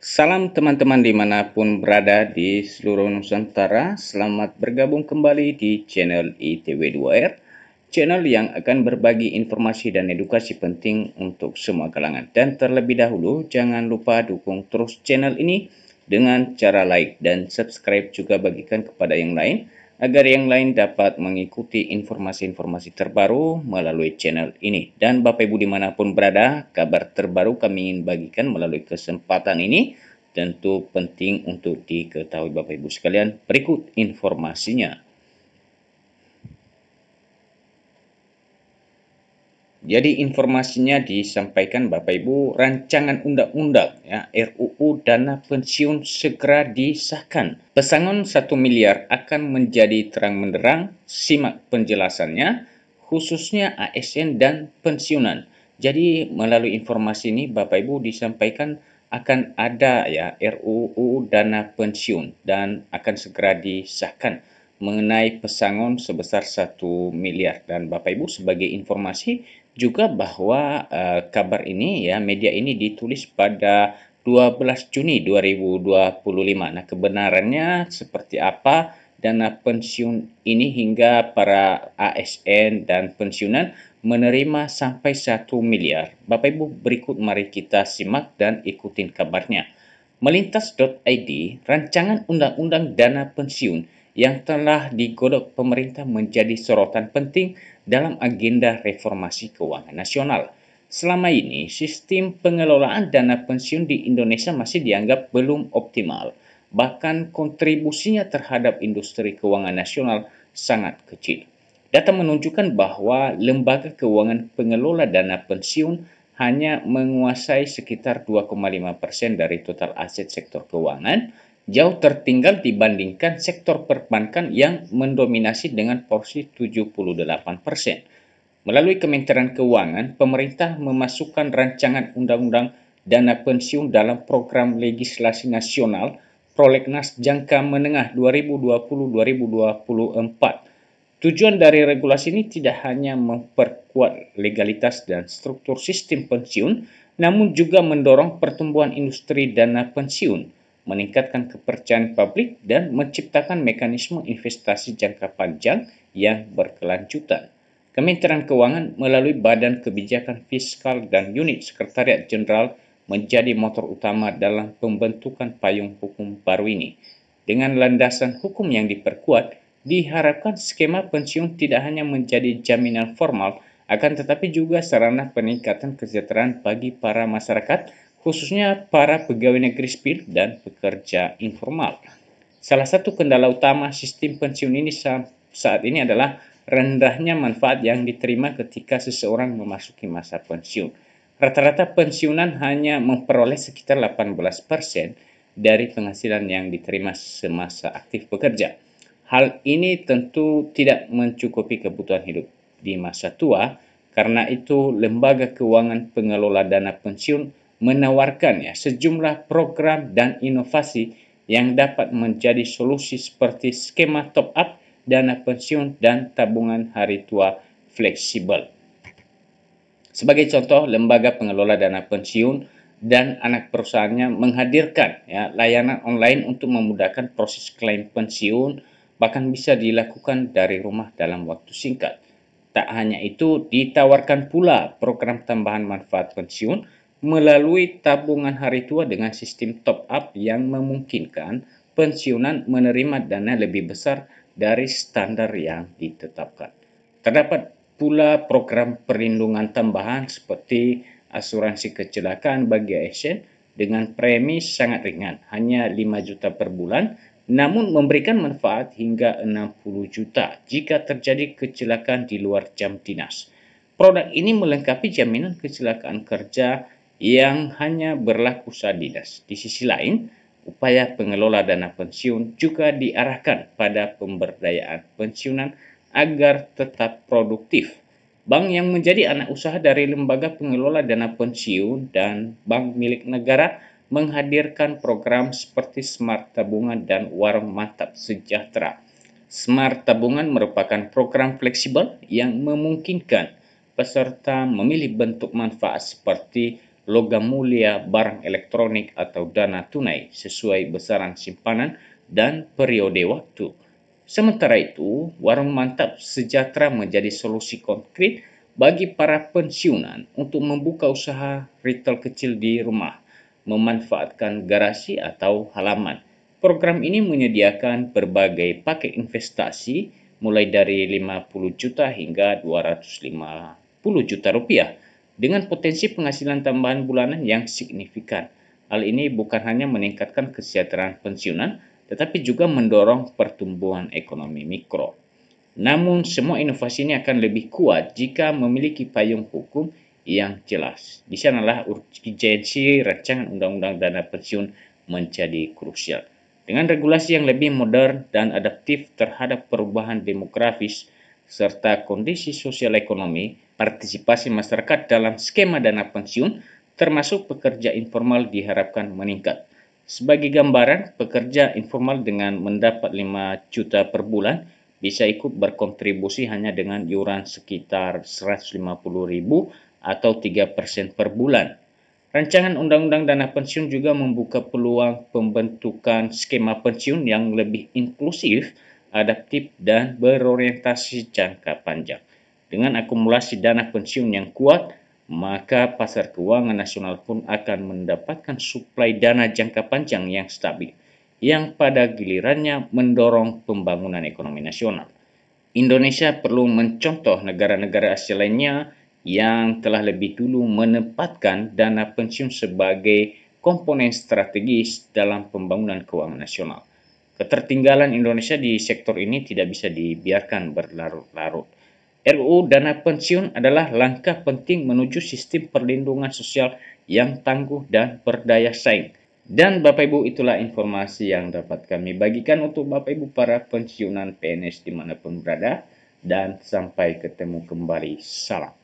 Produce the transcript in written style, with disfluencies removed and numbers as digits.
Salam teman-teman dimanapun berada di seluruh Nusantara. Selamat bergabung kembali di channel ITW2R, channel yang akan berbagi informasi dan edukasi penting untuk semua kalangan. Dan terlebih dahulu, jangan lupa dukung terus channel ini dengan cara like dan subscribe, juga bagikan kepada yang lain agar yang lain dapat mengikuti informasi-informasi terbaru melalui channel ini. Dan Bapak Ibu dimanapun berada, kabar terbaru kami ingin bagikan melalui kesempatan ini tentu penting untuk diketahui Bapak Ibu sekalian. Berikut informasinya. Jadi informasinya disampaikan Bapak Ibu, rancangan undang-undang ya, RUU Dana Pensiun segera disahkan. Pesangon 1 miliar akan menjadi terang benderang, simak penjelasannya, khususnya ASN dan pensiunan. Jadi melalui informasi ini Bapak Ibu disampaikan akan ada ya RUU Dana Pensiun dan akan segera disahkan mengenai pesangon sebesar 1 miliar. Dan Bapak Ibu sebagai informasi juga bahwa kabar ini ya, media ini ditulis pada 12 Juni 2025. Nah, kebenarannya seperti apa dana pensiun ini hingga para ASN dan pensiunan menerima sampai 1 miliar. Bapak Ibu, berikut mari kita simak dan ikutin kabarnya. Melintas.id, rancangan undang-undang dana pensiun yang telah digodok pemerintah menjadi sorotan penting dalam agenda reformasi keuangan nasional. Selama ini, sistem pengelolaan dana pensiun di Indonesia masih dianggap belum optimal. Bahkan kontribusinya terhadap industri keuangan nasional sangat kecil. Data menunjukkan bahwa lembaga keuangan pengelola dana pensiun hanya menguasai sekitar 2,5% dari total aset sektor keuangan, jauh tertinggal dibandingkan sektor perbankan yang mendominasi dengan porsi 78%. Melalui Kementerian Keuangan, pemerintah memasukkan rancangan undang-undang dana pensiun dalam program legislasi nasional Prolegnas Jangka Menengah 2020-2024. Tujuan dari regulasi ini tidak hanya memperkuat legalitas dan struktur sistem pensiun, namun juga mendorong pertumbuhan industri dana pensiun, meningkatkan kepercayaan publik, dan menciptakan mekanisme investasi jangka panjang yang berkelanjutan. Kementerian Keuangan melalui Badan Kebijakan Fiskal dan Unit Sekretariat Jenderal menjadi motor utama dalam pembentukan payung hukum baru ini. Dengan landasan hukum yang diperkuat, diharapkan skema pensiun tidak hanya menjadi jaminan formal, akan tetapi juga sarana peningkatan kesejahteraan bagi para masyarakat, khususnya para pegawai negeri sipil dan pekerja informal. Salah satu kendala utama sistem pensiun ini saat ini adalah rendahnya manfaat yang diterima ketika seseorang memasuki masa pensiun. Rata-rata pensiunan hanya memperoleh sekitar 18% dari penghasilan yang diterima semasa aktif bekerja. Hal ini tentu tidak mencukupi kebutuhan hidup di masa tua, karena itu lembaga keuangan pengelola dana pensiun menawarkan sejumlah program dan inovasi yang dapat menjadi solusi seperti skema top up dana pensiun dan tabungan hari tua fleksibel. Sebagai contoh, lembaga pengelola dana pensiun dan anak perusahaannya menghadirkan layanan online untuk memudahkan proses klaim pensiun, bahkan bisa dilakukan dari rumah dalam waktu singkat. Tak hanya itu, ditawarkan pula program tambahan manfaat pensiun melalui tabungan hari tua dengan sistem top up yang memungkinkan pensiunan menerima dana lebih besar dari standar yang ditetapkan. Terdapat pula program perlindungan tambahan seperti asuransi kecelakaan bagi ASN dengan premi sangat ringan, hanya 5 juta per bulan, namun memberikan manfaat hingga 60 juta jika terjadi kecelakaan di luar jam dinas. Produk ini melengkapi jaminan kecelakaan kerja yang hanya berlaku saat dinas. Di sisi lain, upaya pengelola dana pensiun juga diarahkan pada pemberdayaan pensiunan agar tetap produktif. Bank yang menjadi anak usaha dari lembaga pengelola dana pensiun dan bank milik negara menghadirkan program seperti Smart Tabungan dan Warung Mantap Sejahtera. Smart Tabungan merupakan program fleksibel yang memungkinkan peserta memilih bentuk manfaat seperti logam mulia, barang elektronik atau dana tunai sesuai besaran simpanan dan periode waktu. Sementara itu, warung mantap sejahtera menjadi solusi konkret bagi para pensiunan untuk membuka usaha retail kecil di rumah, memanfaatkan garasi atau halaman. Program ini menyediakan berbagai paket investasi mulai dari 50 juta hingga 250 juta rupiah dengan potensi penghasilan tambahan bulanan yang signifikan. Hal ini bukan hanya meningkatkan kesejahteraan pensiunan, tetapi juga mendorong pertumbuhan ekonomi mikro. Namun, semua inovasi ini akan lebih kuat jika memiliki payung hukum yang jelas. Di sanalah urgensi rancangan undang-undang dana pensiun menjadi krusial. Dengan regulasi yang lebih modern dan adaptif terhadap perubahan demografis serta kondisi sosial ekonomi, partisipasi masyarakat dalam skema dana pensiun, termasuk pekerja informal, diharapkan meningkat. Sebagai gambaran, pekerja informal dengan mendapat 5 juta per bulan bisa ikut berkontribusi hanya dengan iuran sekitar 150.000 atau 3% per bulan. Rancangan Undang-Undang Dana Pensiun juga membuka peluang pembentukan skema pensiun yang lebih inklusif, adaptif, dan berorientasi jangka panjang. Dengan akumulasi dana pensiun yang kuat, maka pasar keuangan nasional pun akan mendapatkan suplai dana jangka panjang yang stabil, yang pada gilirannya mendorong pembangunan ekonomi nasional. Indonesia perlu mencontoh negara-negara Asia lainnya yang telah lebih dulu menempatkan dana pensiun sebagai komponen strategis dalam pembangunan keuangan nasional. Ketertinggalan Indonesia di sektor ini tidak bisa dibiarkan berlarut-larut. RUU Dana Pensiun adalah langkah penting menuju sistem perlindungan sosial yang tangguh dan berdaya saing. Dan Bapak Ibu, itulah informasi yang dapat kami bagikan untuk Bapak Ibu para pensiunan PNS dimanapun berada. Dan sampai ketemu kembali. Salam.